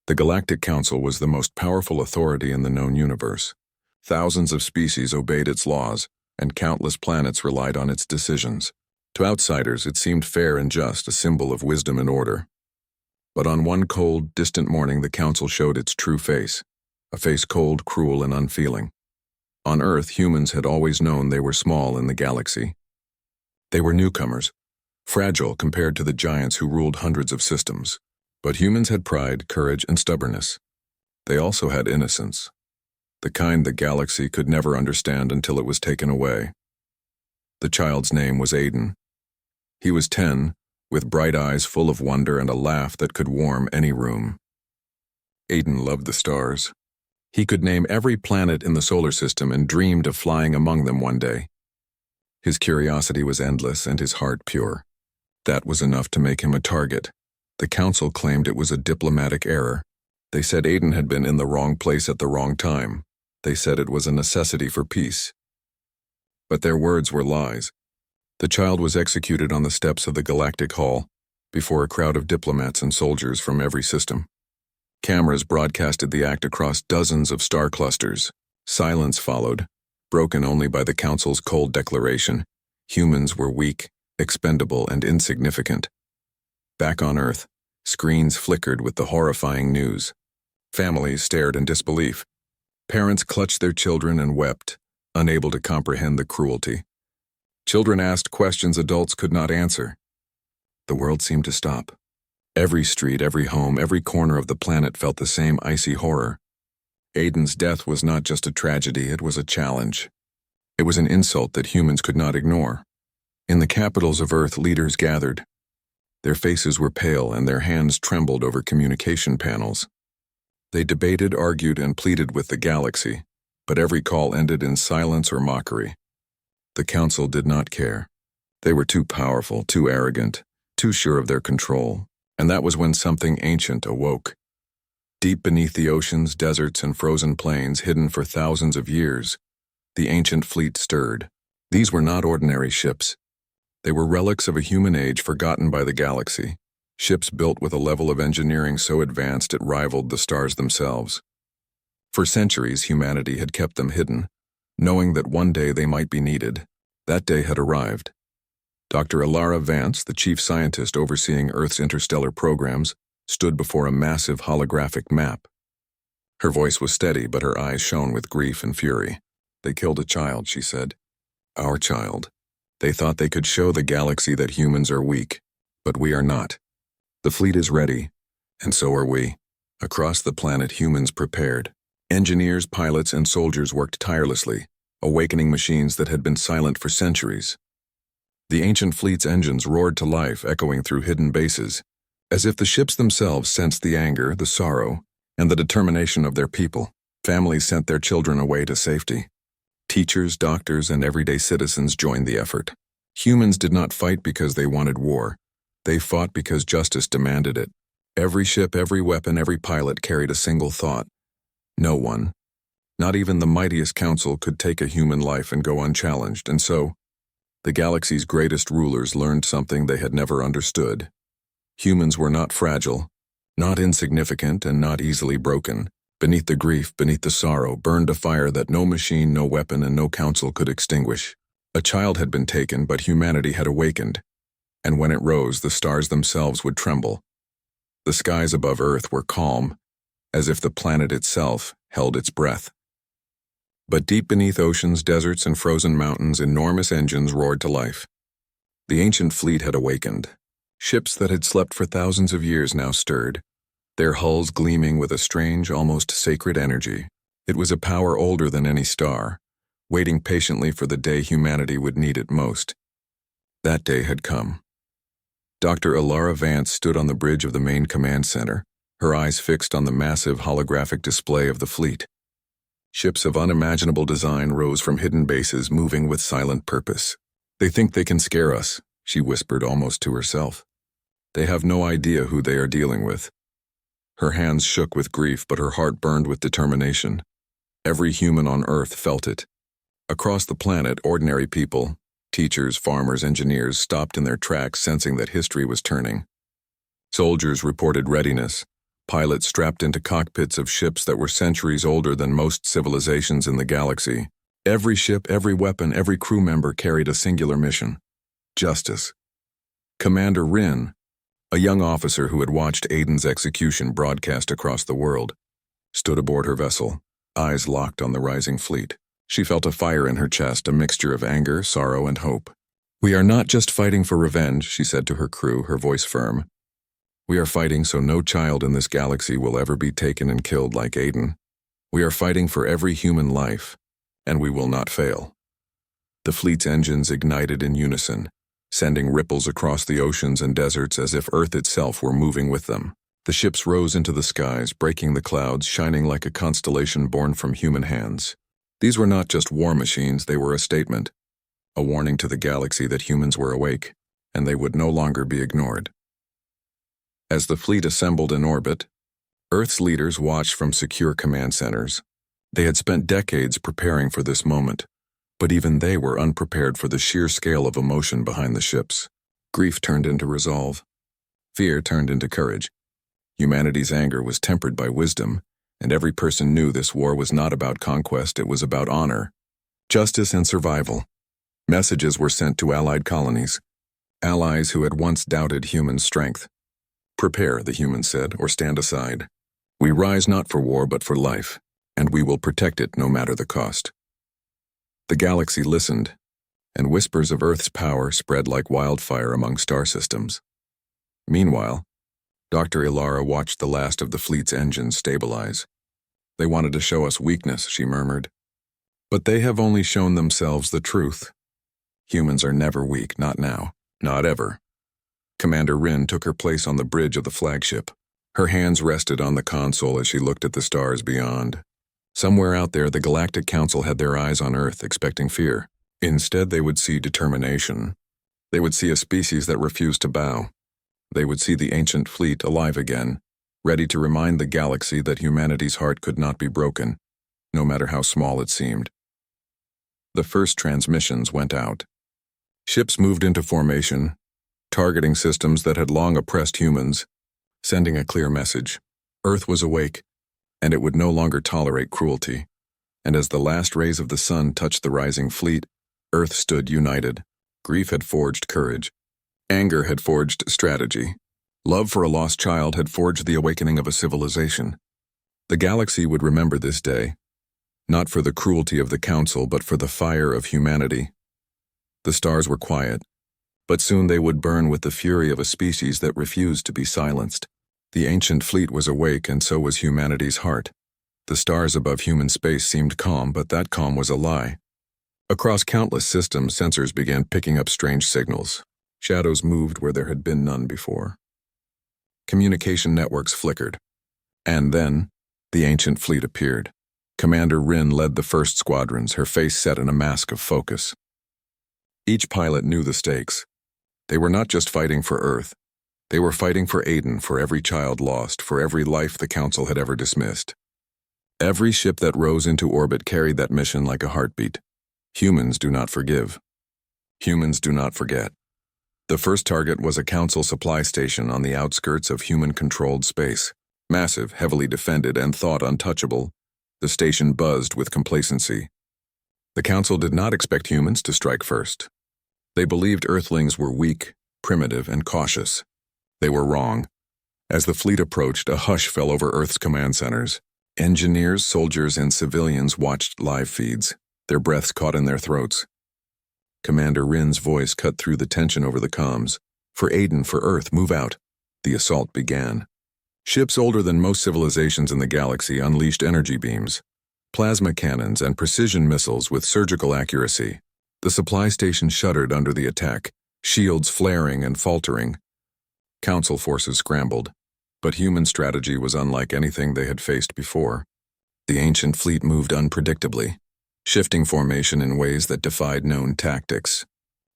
The Galactic Council was the most powerful authority in the known universe. Thousands of species obeyed its laws, and countless planets relied on its decisions. To outsiders, it seemed fair and just, a symbol of wisdom and order. But on one cold, distant morning, the Council showed its true face, a face cold, cruel, and unfeeling. On Earth, humans had always known they were small in the galaxy. They were newcomers, fragile compared to the giants who ruled hundreds of systems. But humans had pride, courage, and stubbornness. They also had innocence, the kind the galaxy could never understand until it was taken away. The child's name was Aiden. He was 10, with bright eyes full of wonder and a laugh that could warm any room. Aiden loved the stars. He could name every planet in the solar system and dreamed of flying among them one day. His curiosity was endless and his heart pure. That was enough to make him a target. The Council claimed it was a diplomatic error. They said Aiden had been in the wrong place at the wrong time. They said it was a necessity for peace. But their words were lies. The child was executed on the steps of the Galactic Hall, before a crowd of diplomats and soldiers from every system. Cameras broadcasted the act across dozens of star clusters. Silence followed, broken only by the Council's cold declaration: humans were weak, expendable, and insignificant. Back on Earth, screens flickered with the horrifying news. Families stared in disbelief. Parents clutched their children and wept, unable to comprehend the cruelty. Children asked questions adults could not answer. The world seemed to stop. Every street, every home, every corner of the planet felt the same icy horror. Aiden's death was not just a tragedy, it was a challenge. It was an insult that humans could not ignore. In the capitals of Earth, leaders gathered. Their faces were pale and their hands trembled over communication panels. They debated, argued, and pleaded with the galaxy, but every call ended in silence or mockery. The Council did not care. They were too powerful, too arrogant, too sure of their control, and that was when something ancient awoke. Deep beneath the oceans, deserts, and frozen plains hidden for thousands of years, the ancient fleet stirred. These were not ordinary ships. They were relics of a human age forgotten by the galaxy, ships built with a level of engineering so advanced it rivaled the stars themselves. For centuries, humanity had kept them hidden, knowing that one day they might be needed. That day had arrived. Dr. Alara Vance, the chief scientist overseeing Earth's interstellar programs, stood before a massive holographic map. Her voice was steady, but her eyes shone with grief and fury. "They killed a child," she said. "Our child. They thought they could show the galaxy that humans are weak, but we are not. The fleet is ready, and so are we." Across the planet, humans prepared. Engineers, pilots, and soldiers worked tirelessly, awakening machines that had been silent for centuries. The ancient fleet's engines roared to life, echoing through hidden bases, as if the ships themselves sensed the anger, the sorrow, and the determination of their people. Families sent their children away to safety. Teachers, doctors, and everyday citizens joined the effort. Humans did not fight because they wanted war. They fought because justice demanded it. Every ship, every weapon, every pilot carried a single thought. No one, not even the mightiest council, could take a human life and go unchallenged, and so, the galaxy's greatest rulers learned something they had never understood. Humans were not fragile, not insignificant, and not easily broken. Beneath the grief, beneath the sorrow, burned a fire that no machine, no weapon, and no council could extinguish. A child had been taken, but humanity had awakened, and when it rose, the stars themselves would tremble. The skies above Earth were calm, as if the planet itself held its breath. But deep beneath oceans, deserts, and frozen mountains, enormous engines roared to life. The ancient fleet had awakened. Ships that had slept for thousands of years now stirred, their hulls gleaming with a strange, almost sacred energy. It was a power older than any star, waiting patiently for the day humanity would need it most. That day had come. Dr. Alara Vance stood on the bridge of the main command center, her eyes fixed on the massive holographic display of the fleet. Ships of unimaginable design rose from hidden bases, moving with silent purpose. "They think they can scare us," she whispered almost to herself. "They have no idea who they are dealing with." Her hands shook with grief, but her heart burned with determination. Every human on Earth felt it. Across the planet, ordinary people, teachers, farmers, engineers, stopped in their tracks, sensing that history was turning. Soldiers reported readiness, Pilots strapped into cockpits of ships that were centuries older than most civilizations in the galaxy. Every ship, every weapon, every crew member carried a singular mission: justice. Commander Rin, a young officer who had watched Aiden's execution broadcast across the world, stood aboard her vessel, eyes locked on the rising fleet. She felt a fire in her chest, a mixture of anger, sorrow, and hope. "We are not just fighting for revenge," she said to her crew, her voice firm. "We are fighting so no child in this galaxy will ever be taken and killed like Aiden. We are fighting for every human life, and we will not fail." The fleet's engines ignited in unison, sending ripples across the oceans and deserts as if Earth itself were moving with them. The ships rose into the skies, breaking the clouds, shining like a constellation born from human hands. These were not just war machines, they were a statement, a warning to the galaxy that humans were awake, and they would no longer be ignored. As the fleet assembled in orbit, Earth's leaders watched from secure command centers. They had spent decades preparing for this moment, but even they were unprepared for the sheer scale of emotion behind the ships. Grief turned into resolve. Fear turned into courage. Humanity's anger was tempered by wisdom, and every person knew this war was not about conquest, it was about honor, justice, and survival. Messages were sent to allied colonies, allies who had once doubted human strength. "Prepare," the humans said, "or stand aside. We rise not for war but for life, and we will protect it no matter the cost." The galaxy listened, and whispers of Earth's power spread like wildfire among star systems. Meanwhile, Dr. Ilara watched the last of the fleet's engines stabilize. "They wanted to show us weakness," she murmured. "But they have only shown themselves the truth. Humans are never weak, not now, not ever." Commander Rin took her place on the bridge of the flagship. Her hands rested on the console as she looked at the stars beyond. Somewhere out there, the Galactic Council had their eyes on Earth, expecting fear. Instead, they would see determination. They would see a species that refused to bow. They would see the ancient fleet alive again, ready to remind the galaxy that humanity's heart could not be broken, no matter how small it seemed. The first transmissions went out. Ships moved into formation, targeting systems that had long oppressed humans, sending a clear message. Earth was awake, and it would no longer tolerate cruelty. And as the last rays of the sun touched the rising fleet, Earth stood united. Grief had forged courage. Anger had forged strategy. Love for a lost child had forged the awakening of a civilization. The galaxy would remember this day, not for the cruelty of the Council, but for the fire of humanity. The stars were quiet, but soon they would burn with the fury of a species that refused to be silenced. The ancient fleet was awake, and so was humanity's heart. The stars above human space seemed calm, but that calm was a lie. Across countless systems, sensors began picking up strange signals. Shadows moved where there had been none before. Communication networks flickered. And then, the ancient fleet appeared. Commander Rin led the first squadrons, her face set in a mask of focus. Each pilot knew the stakes. They were not just fighting for Earth. They were fighting for Aiden, for every child lost, for every life the Council had ever dismissed. Every ship that rose into orbit carried that mission like a heartbeat. Humans do not forgive. Humans do not forget. The first target was a Council supply station on the outskirts of human-controlled space. Massive, heavily defended, and thought untouchable, the station buzzed with complacency. The Council did not expect humans to strike first. They believed Earthlings were weak, primitive, and cautious. They were wrong. As the fleet approached, a hush fell over Earth's command centers. Engineers, soldiers, and civilians watched live feeds, their breaths caught in their throats. Commander Rin's voice cut through the tension over the comms. "For Aiden, for Earth, move out." The assault began. Ships older than most civilizations in the galaxy unleashed energy beams, plasma cannons, and precision missiles with surgical accuracy. The supply station shuddered under the attack, shields flaring and faltering. Council forces scrambled, but human strategy was unlike anything they had faced before. The ancient fleet moved unpredictably, shifting formation in ways that defied known tactics,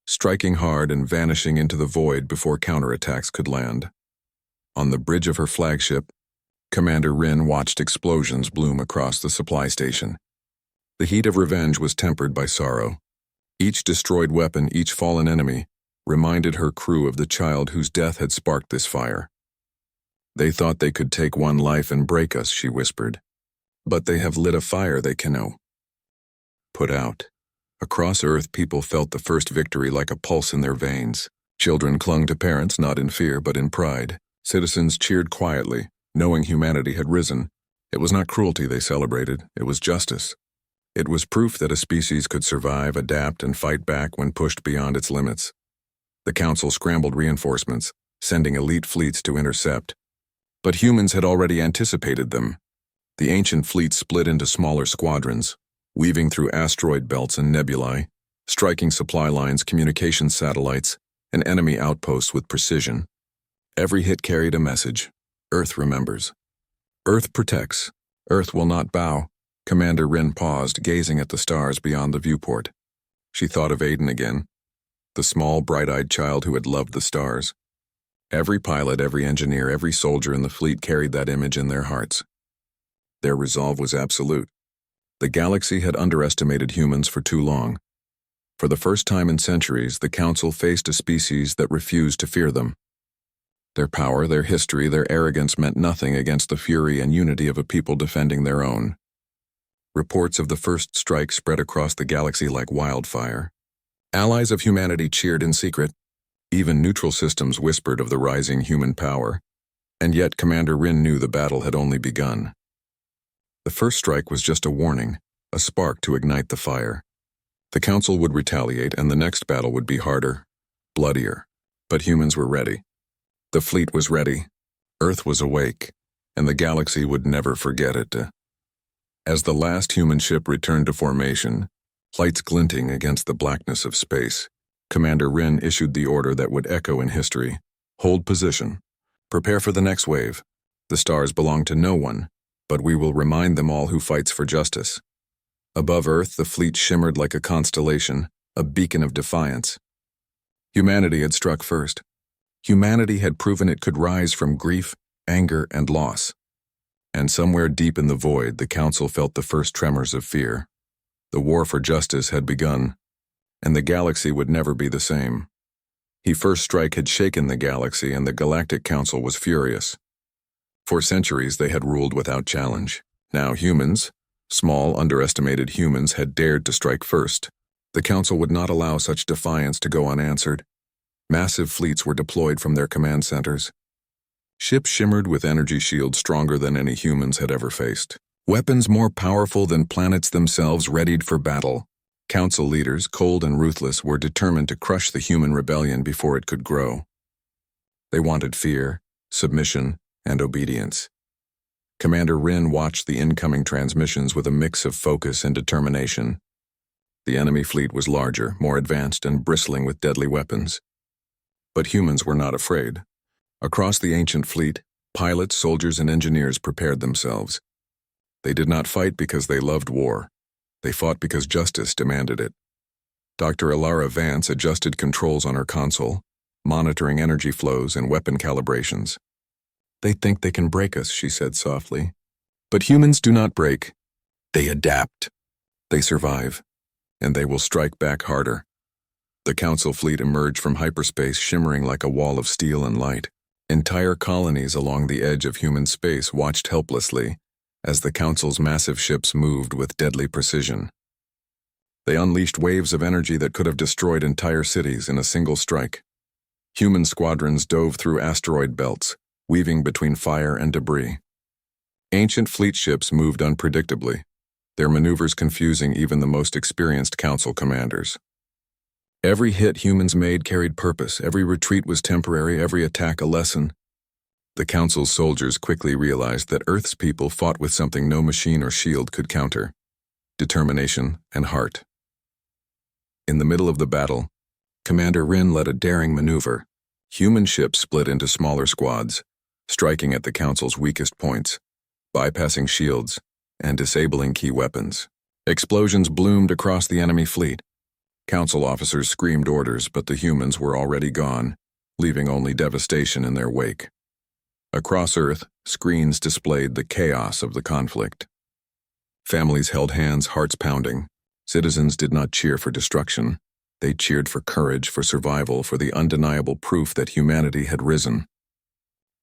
striking hard and vanishing into the void before counterattacks could land. On the bridge of her flagship, Commander Rin watched explosions bloom across the supply station. The heat of revenge was tempered by sorrow. Each destroyed weapon, each fallen enemy, reminded her crew of the child whose death had sparked this fire. They thought they could take one life and break us, she whispered. But they have lit a fire they cannot put out. Across Earth, people felt the first victory like a pulse in their veins. Children clung to parents not in fear but in pride. Citizens cheered quietly, knowing humanity had risen. It was not cruelty they celebrated, it was justice. It was proof that a species could survive, adapt, and fight back when pushed beyond its limits. The Council scrambled reinforcements, sending elite fleets to intercept. But humans had already anticipated them. The ancient fleet split into smaller squadrons, weaving through asteroid belts and nebulae, striking supply lines, communications satellites, and enemy outposts with precision. Every hit carried a message. Earth remembers. Earth protects. Earth will not bow. Commander Rin paused, gazing at the stars beyond the viewport. She thought of Aiden again, the small, bright-eyed child who had loved the stars. Every pilot, every engineer, every soldier in the fleet carried that image in their hearts. Their resolve was absolute. The galaxy had underestimated humans for too long. For the first time in centuries, the Council faced a species that refused to fear them. Their power, their history, their arrogance meant nothing against the fury and unity of a people defending their own. Reports of the first strike spread across the galaxy like wildfire. Allies of humanity cheered in secret. Even neutral systems whispered of the rising human power. And yet Commander Rin knew the battle had only begun. The first strike was just a warning, a spark to ignite the fire. The Council would retaliate, and the next battle would be harder, bloodier. But humans were ready. The fleet was ready. Earth was awake, and the galaxy would never forget it. As the last human ship returned to formation, lights glinting against the blackness of space, Commander Rin issued the order that would echo in history. Hold position. Prepare for the next wave. The stars belong to no one, but we will remind them all who fights for justice. Above Earth, the fleet shimmered like a constellation, a beacon of defiance. Humanity had struck first. Humanity had proven it could rise from grief, anger, and loss. And somewhere deep in the void, the Council felt the first tremors of fear. The war for justice had begun, and the galaxy would never be the same. The first strike had shaken the galaxy, and the Galactic Council was furious. For centuries, they had ruled without challenge. Now humans, small, underestimated humans, had dared to strike first. The Council would not allow such defiance to go unanswered. Massive fleets were deployed from their command centers. Ships shimmered with energy shields stronger than any humans had ever faced. Weapons more powerful than planets themselves readied for battle. Council leaders, cold and ruthless, were determined to crush the human rebellion before it could grow. They wanted fear, submission, and obedience. Commander Rin watched the incoming transmissions with a mix of focus and determination. The enemy fleet was larger, more advanced, and bristling with deadly weapons. But humans were not afraid. Across the ancient fleet, pilots, soldiers, and engineers prepared themselves. They did not fight because they loved war. They fought because justice demanded it. Dr. Alara Vance adjusted controls on her console, monitoring energy flows and weapon calibrations. "They think they can break us," she said softly. "But humans do not break. They adapt. They survive. And they will strike back harder." The Council fleet emerged from hyperspace, shimmering like a wall of steel and light. Entire colonies along the edge of human space watched helplessly as the Council's massive ships moved with deadly precision. They unleashed waves of energy that could have destroyed entire cities in a single strike. Human squadrons dove through asteroid belts, weaving between fire and debris. Ancient fleet ships moved unpredictably, their maneuvers confusing even the most experienced Council commanders. Every hit humans made carried purpose, every retreat was temporary, every attack a lesson. The Council's soldiers quickly realized that Earth's people fought with something no machine or shield could counter: determination and heart. In the middle of the battle, Commander Rin led a daring maneuver. Human ships split into smaller squads, striking at the Council's weakest points, bypassing shields, and disabling key weapons. Explosions bloomed across the enemy fleet. Council officers screamed orders, but the humans were already gone, leaving only devastation in their wake. Across Earth, screens displayed the chaos of the conflict. Families held hands, hearts pounding. Citizens did not cheer for destruction. They cheered for courage, for survival, for the undeniable proof that humanity had risen.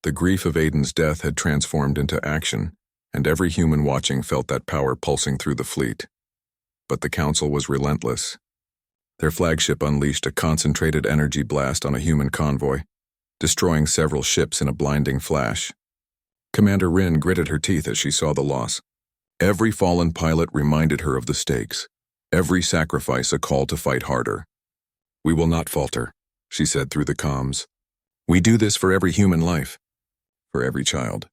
The grief of Aiden's death had transformed into action, and every human watching felt that power pulsing through the fleet. But the Council was relentless. Their flagship unleashed a concentrated energy blast on a human convoy, destroying several ships in a blinding flash. Commander Rin gritted her teeth as she saw the loss. Every fallen pilot reminded her of the stakes, every sacrifice a call to fight harder. "We will not falter," she said through the comms. "We do this for every human life, for every child,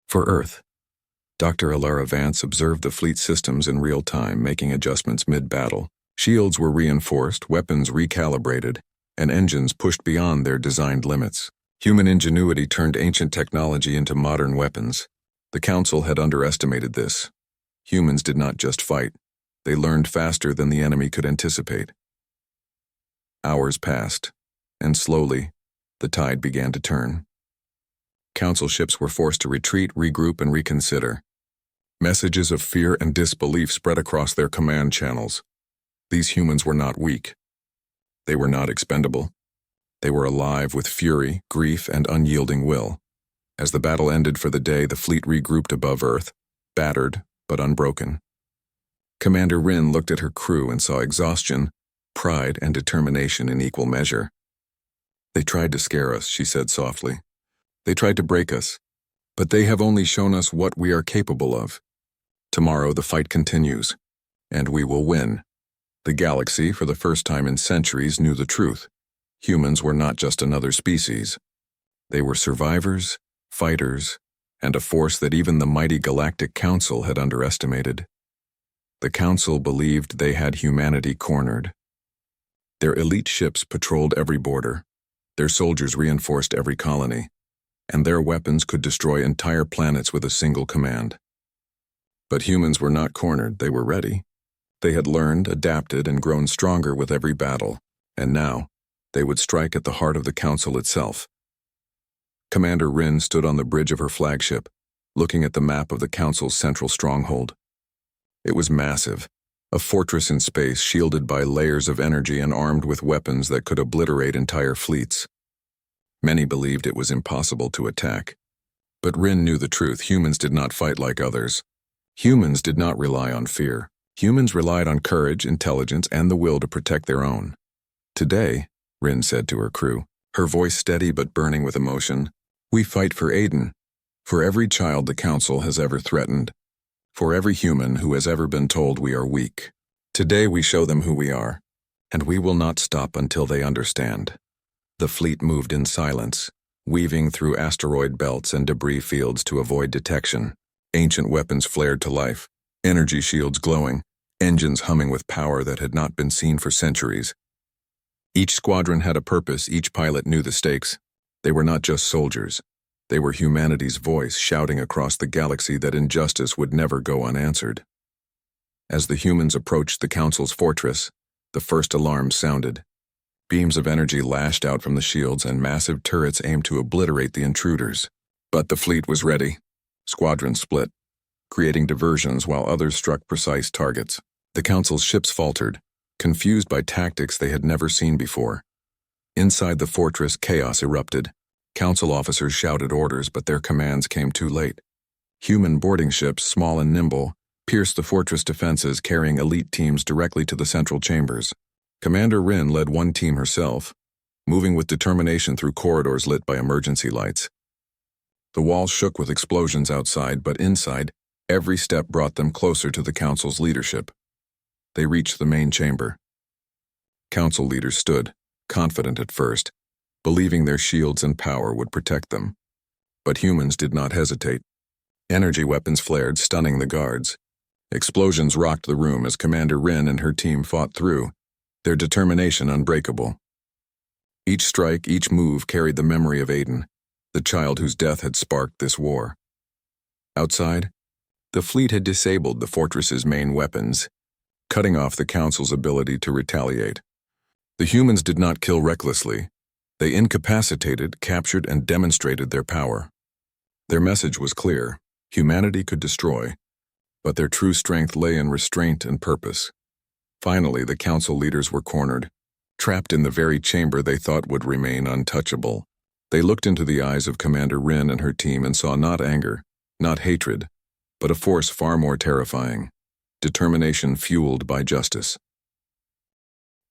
for Earth." Dr. Alara Vance observed the fleet systems in real time, making adjustments mid-battle. Shields were reinforced, weapons recalibrated, and engines pushed beyond their designed limits. Human ingenuity turned ancient technology into modern weapons. The Council had underestimated this. Humans did not just fight. They learned faster than the enemy could anticipate. Hours passed, and slowly, the tide began to turn. Council ships were forced to retreat, regroup, and reconsider. Messages of fear and disbelief spread across their command channels. These humans were not weak. They were not expendable. They were alive with fury, grief, and unyielding will. As the battle ended for the day, the fleet regrouped above Earth, battered but unbroken. Commander Rin looked at her crew and saw exhaustion, pride, and determination in equal measure. "They tried to scare us," she said softly. "They tried to break us, but they have only shown us what we are capable of. Tomorrow the fight continues, and we will win." The galaxy, for the first time in centuries, knew the truth. Humans were not just another species. They were survivors, fighters, and a force that even the mighty Galactic Council had underestimated. The Council believed they had humanity cornered. Their elite ships patrolled every border. Their soldiers reinforced every colony, and their weapons could destroy entire planets with a single command. But humans were not cornered, they were ready. They had learned, adapted, and grown stronger with every battle, and now, they would strike at the heart of the Council itself. Commander Rin stood on the bridge of her flagship, looking at the map of the Council's central stronghold. It was massive, a fortress in space shielded by layers of energy and armed with weapons that could obliterate entire fleets. Many believed it was impossible to attack. But Rin knew the truth. Humans did not fight like others. Humans did not rely on fear. Humans relied on courage, intelligence, and the will to protect their own. "Today," Rin said to her crew, her voice steady but burning with emotion, "we fight for Aiden, for every child the Council has ever threatened, for every human who has ever been told we are weak. Today we show them who we are, and we will not stop until they understand." The fleet moved in silence, weaving through asteroid belts and debris fields to avoid detection. Ancient weapons flared to life, energy shields glowing, engines humming with power that had not been seen for centuries. Each squadron had a purpose, each pilot knew the stakes. They were not just soldiers. They were humanity's voice shouting across the galaxy that injustice would never go unanswered. As the humans approached the Council's fortress, the first alarm sounded. Beams of energy lashed out from the shields and massive turrets aimed to obliterate the intruders. But the fleet was ready. Squadrons split, creating diversions while others struck precise targets. The Council's ships faltered, confused by tactics they had never seen before. Inside the fortress, chaos erupted. Council officers shouted orders, but their commands came too late. Human boarding ships, small and nimble, pierced the fortress defenses, carrying elite teams directly to the central chambers. Commander Rin led one team herself, moving with determination through corridors lit by emergency lights. The walls shook with explosions outside, but inside, every step brought them closer to the Council's leadership. They reached the main chamber. Council leaders stood, confident at first, believing their shields and power would protect them. But humans did not hesitate. Energy weapons flared, stunning the guards. Explosions rocked the room as Commander Rin and her team fought through, their determination unbreakable. Each strike, each move carried the memory of Aiden, the child whose death had sparked this war. Outside, the fleet had disabled the fortress's main weapons, cutting off the Council's ability to retaliate. The humans did not kill recklessly. They incapacitated, captured, and demonstrated their power. Their message was clear: humanity could destroy, but their true strength lay in restraint and purpose. Finally, the Council leaders were cornered, trapped in the very chamber they thought would remain untouchable. They looked into the eyes of Commander Rin and her team and saw not anger, not hatred, but a force far more terrifying, determination fueled by justice.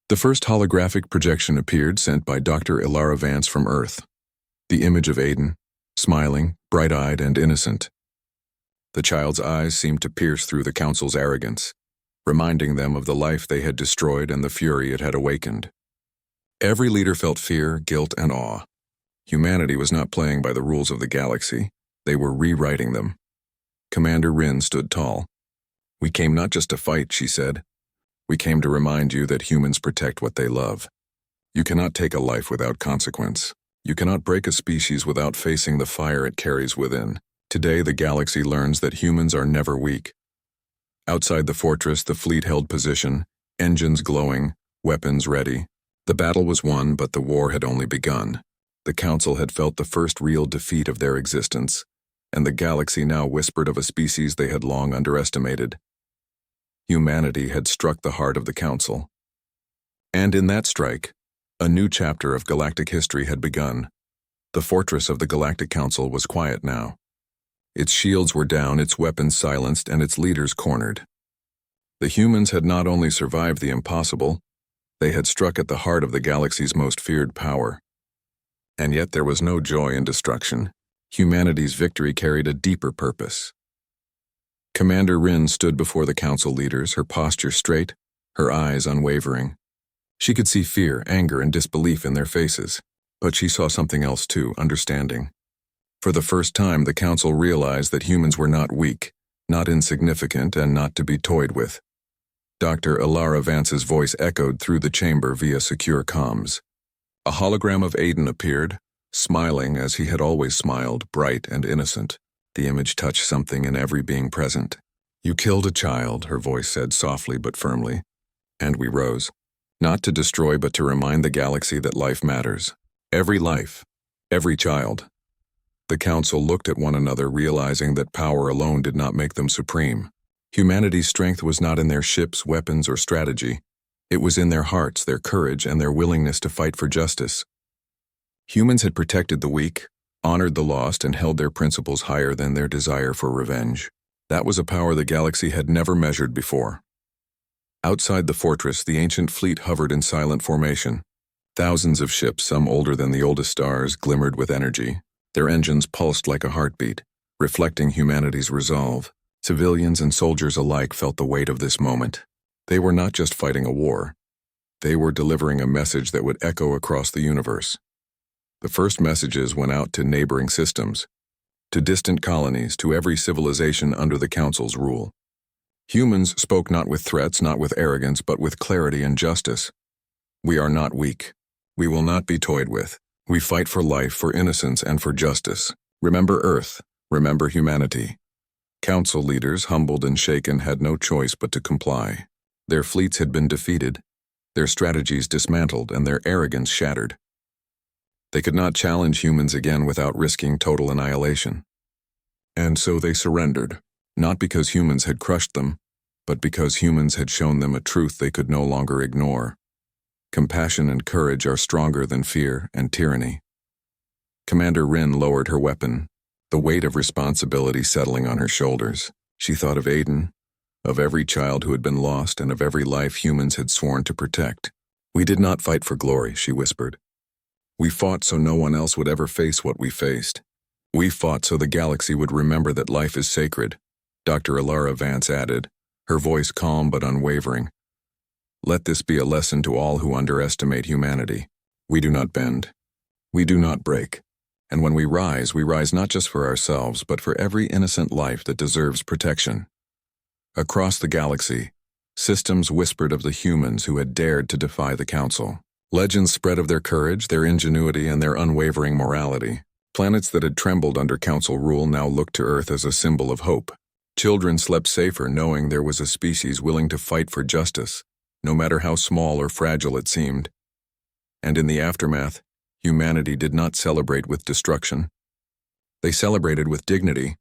The first holographic projection appeared, sent by Dr. Ilara Vance from Earth. The image of Aiden, smiling, bright-eyed, and innocent. The child's eyes seemed to pierce through the Council's arrogance, reminding them of the life they had destroyed and the fury it had awakened. Every leader felt fear, guilt, and awe. Humanity was not playing by the rules of the galaxy. They were rewriting them. Commander Rin stood tall. "We came not just to fight," she said. "We came to remind you that humans protect what they love. You cannot take a life without consequence. You cannot break a species without facing the fire it carries within. Today, the galaxy learns that humans are never weak." Outside the fortress, the fleet held position, engines glowing, weapons ready. The battle was won, but the war had only begun. The Council had felt the first real defeat of their existence, and the galaxy now whispered of a species they had long underestimated. Humanity had struck the heart of the Council. And in that strike, a new chapter of galactic history had begun. The fortress of the Galactic Council was quiet now. Its shields were down, its weapons silenced, and its leaders cornered. The humans had not only survived the impossible, they had struck at the heart of the galaxy's most feared power. And yet there was no joy in destruction. Humanity's victory carried a deeper purpose. Commander Rin stood before the Council leaders, her posture straight, her eyes unwavering. She could see fear, anger, and disbelief in their faces, but she saw something else too, understanding. For the first time, the Council realized that humans were not weak, not insignificant, and not to be toyed with. Dr. Ilara Vance's voice echoed through the chamber via secure comms. A hologram of Aiden appeared, smiling as he had always smiled, bright and innocent. The image touched something in every being present. "You killed a child," her voice said softly but firmly. And we rose. Not to destroy, but to remind the galaxy that life matters. Every life. Every child. The Council looked at one another, realizing that power alone did not make them supreme. Humanity's strength was not in their ships, weapons, or strategy. It was in their hearts, their courage, and their willingness to fight for justice. Humans had protected the weak, honored the lost, and held their principles higher than their desire for revenge. That was a power the galaxy had never measured before. Outside the fortress, the ancient fleet hovered in silent formation. Thousands of ships, some older than the oldest stars, glimmered with energy. Their engines pulsed like a heartbeat, reflecting humanity's resolve. Civilians and soldiers alike felt the weight of this moment. They were not just fighting a war. They were delivering a message that would echo across the universe. The first messages went out to neighboring systems, to distant colonies, to every civilization under the Council's rule. Humans spoke not with threats, not with arrogance, but with clarity and justice. "We are not weak. We will not be toyed with. We fight for life, for innocence, and for justice. Remember Earth. Remember humanity." Council leaders, humbled and shaken, had no choice but to comply. Their fleets had been defeated, their strategies dismantled, and their arrogance shattered. They could not challenge humans again without risking total annihilation. And so they surrendered, not because humans had crushed them, but because humans had shown them a truth they could no longer ignore. Compassion and courage are stronger than fear and tyranny. Commander Rin lowered her weapon, the weight of responsibility settling on her shoulders. She thought of Aiden, of every child who had been lost, and of every life humans had sworn to protect. "We did not fight for glory," she whispered. "We fought so no one else would ever face what we faced. We fought so the galaxy would remember that life is sacred," Dr. Ilara Vance added, her voice calm but unwavering. "Let this be a lesson to all who underestimate humanity. We do not bend. We do not break. And when we rise not just for ourselves, but for every innocent life that deserves protection." Across the galaxy, systems whispered of the humans who had dared to defy the Council. Legends spread of their courage, their ingenuity, and their unwavering morality. Planets that had trembled under Council rule now looked to Earth as a symbol of hope. Children slept safer knowing there was a species willing to fight for justice, no matter how small or fragile it seemed. And in the aftermath, humanity did not celebrate with destruction. They celebrated with dignity.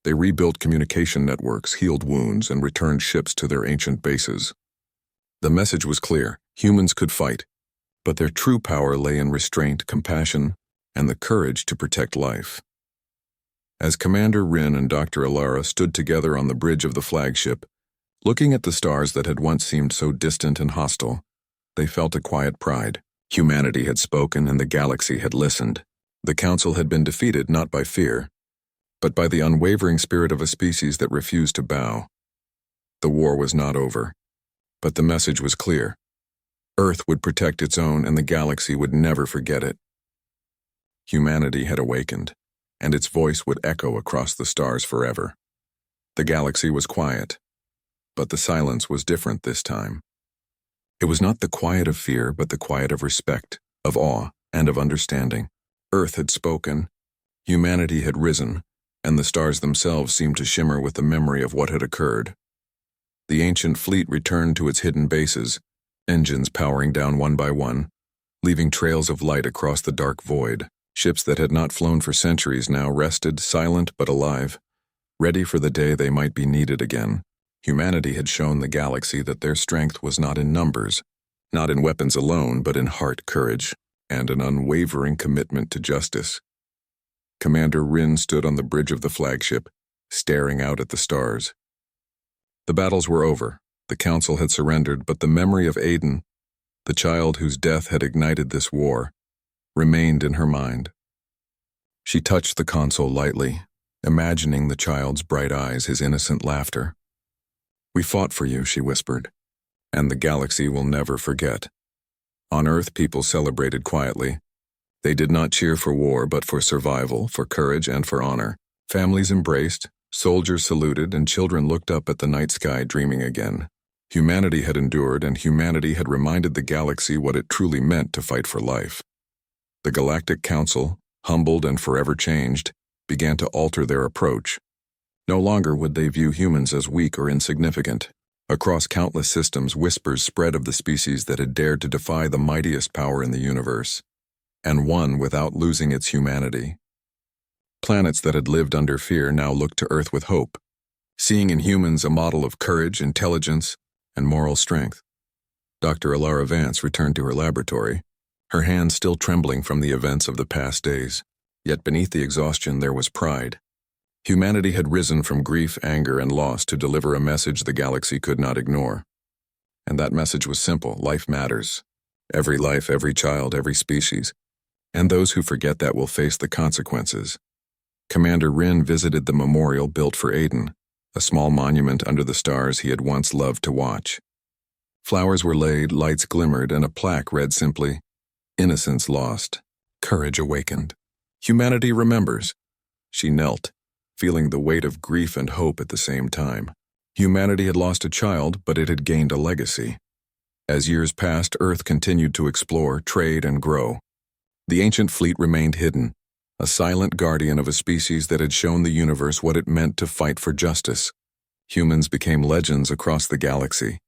They rebuilt communication networks, healed wounds, and returned ships to their ancient bases. The message was clear: humans could fight, but their true power lay in restraint, compassion, and the courage to protect life. As Commander Rin and Dr. Alara stood together on the bridge of the flagship, looking at the stars that had once seemed so distant and hostile, they felt a quiet pride. Humanity had spoken and the galaxy had listened. The Council had been defeated not by fear, but by the unwavering spirit of a species that refused to bow. The war was not over, but the message was clear. Earth would protect its own and the galaxy would never forget it. Humanity had awakened, and its voice would echo across the stars forever. The galaxy was quiet, but the silence was different this time. It was not the quiet of fear, but the quiet of respect, of awe, and of understanding. Earth had spoken, humanity had risen, and the stars themselves seemed to shimmer with the memory of what had occurred. The ancient fleet returned to its hidden bases, engines powering down one by one, leaving trails of light across the dark void. Ships that had not flown for centuries now rested, silent but alive, ready for the day they might be needed again. Humanity had shown the galaxy that their strength was not in numbers, not in weapons alone, but in heart, courage, and an unwavering commitment to justice. Commander Rin stood on the bridge of the flagship, staring out at the stars. The battles were over, the Council had surrendered, but the memory of Aiden, the child whose death had ignited this war, remained in her mind. She touched the console lightly, imagining the child's bright eyes, his innocent laughter. "We fought for you," she whispered, "and the galaxy will never forget." On Earth, people celebrated quietly. They did not cheer for war, but for survival, for courage, and for honor. Families embraced, soldiers saluted, and children looked up at the night sky dreaming again. Humanity had endured, and humanity had reminded the galaxy what it truly meant to fight for life. The Galactic Council, humbled and forever changed, began to alter their approach. No longer would they view humans as weak or insignificant. Across countless systems, whispers spread of the species that had dared to defy the mightiest power in the universe, and won without losing its humanity. Planets that had lived under fear now looked to Earth with hope, seeing in humans a model of courage, intelligence, and moral strength. Dr. Alara Vance returned to her laboratory, her hands still trembling from the events of the past days. Yet beneath the exhaustion there was pride. Humanity had risen from grief, anger, and loss to deliver a message the galaxy could not ignore. And that message was simple: life matters. Every life, every child, every species. And those who forget that will face the consequences. Commander Rin visited the memorial built for Aiden, a small monument under the stars he had once loved to watch. Flowers were laid, lights glimmered, and a plaque read simply, "Innocence lost, courage awakened. Humanity remembers." She knelt, feeling the weight of grief and hope at the same time. Humanity had lost a child, but it had gained a legacy. As years passed, Earth continued to explore, trade, and grow. The ancient fleet remained hidden, a silent guardian of a species that had shown the universe what it meant to fight for justice. Humans became legends across the galaxy,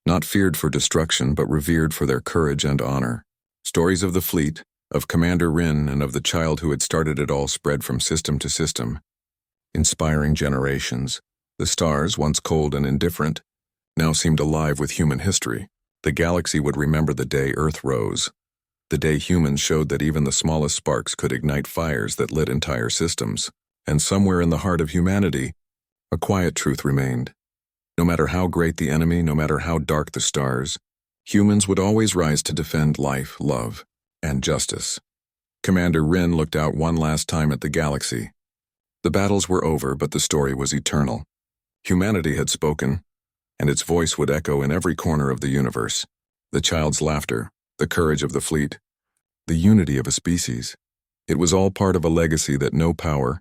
not feared for destruction, but revered for their courage and honor. Stories of the fleet, of Commander Rin, and of the child who had started it all spread from system to system, inspiring generations. The stars, once cold and indifferent, now seemed alive with human history. The galaxy would remember the day Earth rose, the day humans showed that even the smallest sparks could ignite fires that lit entire systems. And somewhere in the heart of humanity, a quiet truth remained. No matter how great the enemy, no matter how dark the stars, humans would always rise to defend life, love, and justice. Commander Rin looked out one last time at the galaxy. The battles were over, but the story was eternal. Humanity had spoken, and its voice would echo in every corner of the universe. The child's laughter, the courage of the fleet, the unity of a species. It was all part of a legacy that no power,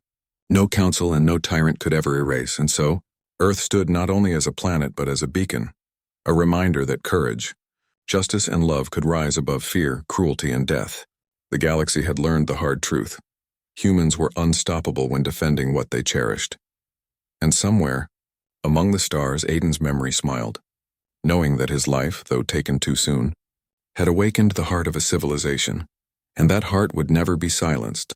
no council, and no tyrant could ever erase. And so, Earth stood not only as a planet but as a beacon, a reminder that courage, justice, and love could rise above fear, cruelty, and death. The galaxy had learned the hard truth. Humans were unstoppable when defending what they cherished. And somewhere, among the stars, Aiden's memory smiled, knowing that his life, though taken too soon, had awakened the heart of a civilization, and that heart would never be silenced.